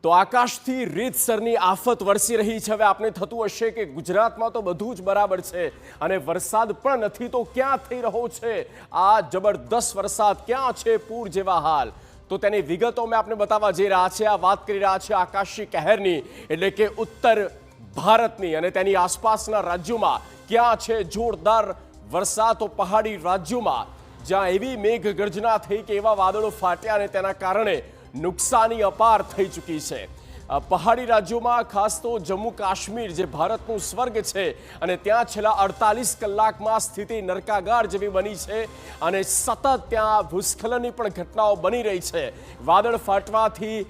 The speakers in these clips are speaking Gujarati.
તો આકાશથી રીતસરની આફત વરસી રહી છે। હવે આપને થતું હશે કે ગુજરાતમાં તો બધું જ બરાબર છે અને વરસાદ પણ નથી તો ક્યાં થઈ રહ્યો છે આ જબરદસ્ત વરસાદ, ક્યાં છે પૂર જેવા હાલ? તો તેની વિગતો મેં આપને બતાવવા જઈ રહ્યા છે। આ વાત કરી રહ્યા છે આકાશી કહેરની, એટલે કે ઉત્તર ભારતની અને તેની આસપાસના રાજ્યોમાં ક્યાં છે જોરદાર વરસાદ। તો પહાડી રાજ્યોમાં જ્યાં એવી મેઘગર્જના થઈ કે એવા વાદળો ફાટ્યા અને તેના કારણે નુકસાની અપાર થઈ ચૂકી છે। પહાડી રાજ્યોમાં ખાસ તો જમ્મુ કાશ્મીર જે ભારતનું સ્વર્ગ છે અને ત્યાં છેલ્લા 48 કલાકમાં સ્થિતિ નરકાગાર જેવી બની છે અને સતત ત્યાં ભૂસ્ખલનની પણ ઘટનાઓ બની રહી છે। વાદળ ફાટવાથી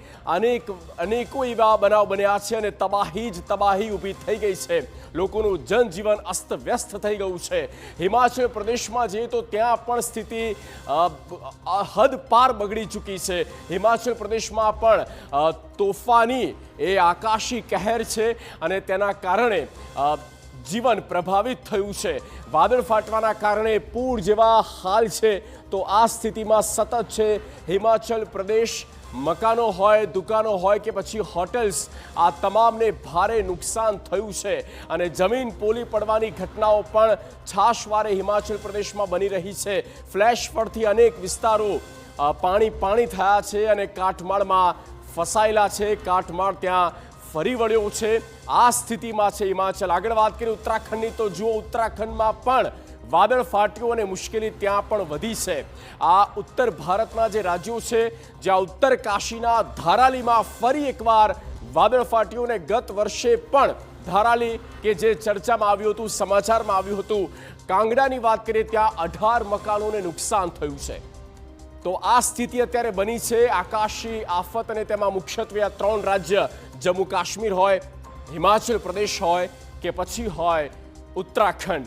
અનેકો એવા બનાવ બન્યા છે અને તબાહી જ તબાહી ઊભી થઈ ગઈ છે। લોકોનું જનજીવન અસ્તવ્યસ્ત થઈ ગયું છે। હિમાચલ પ્રદેશમાં જઈએ તો ત્યાં પણ સ્થિતિ હદ પાર બગડી ચૂકી છે। હિમાચલ પ્રદેશમાં પણ તોફાની એ આકાશી કહેર છે અને તેના કારણે જીવન પ્રભાવિત થયું છે। વાદળ ફાટવાના કારણે પૂર જેવા હાલ છે। તો આ સ્થિતિમાં સતત છે હિમાચલ પ્રદેશ, મકાનો હોય, દુકાનો હોય કે પછી હોટેલ્સ, આ તમામને ભારે નુકસાન થયું છે અને જમીન પોલી પડવાની ઘટનાઓ પણ છાશવારે હિમાચલ પ્રદેશમાં બની રહી છે। ફ્લેશ ફ્લડથી અનેક વિસ્તારો પાણી થયા છે અને કાટમાળમાં ફસાયેલા છે। કાટમાળ ત્યાં ફરી વળ્યો છે। આ સ્થિતિમાં છે હિમાચલ। આગળ વાત કરીએ ઉત્તરાખંડની તો જુઓ, ઉત્તરાખંડમાં પણ વાદળ ફાટ્યું અને મુશ્કેલી ત્યાં પણ વધી છે। આ ઉત્તર ભારતના જે રાજ્યો છે, જ્યાં ઉત્તર કાશીના ધારાલીમાં ફરી એકવાર વાદળ ફાટ્યું અને ગત વર્ષે પણ ધારાલી કે જે ચર્ચામાં આવ્યું હતું, સમાચારમાં આવ્યું હતું, કાંગડાની વાત કરીએ ત્યાં 18 મકાનોને નુકસાન થયું છે। તો આ સ્થિતિ અત્યારે બની છે આકાશી આફત અને તેમાં મુખ્યત્વે આ 3 રાજ્ય જમ્મુ કાશ્મીર હોય, હિમાચલ પ્રદેશ હોય કે પછી હોય ઉત્તરાખંડ।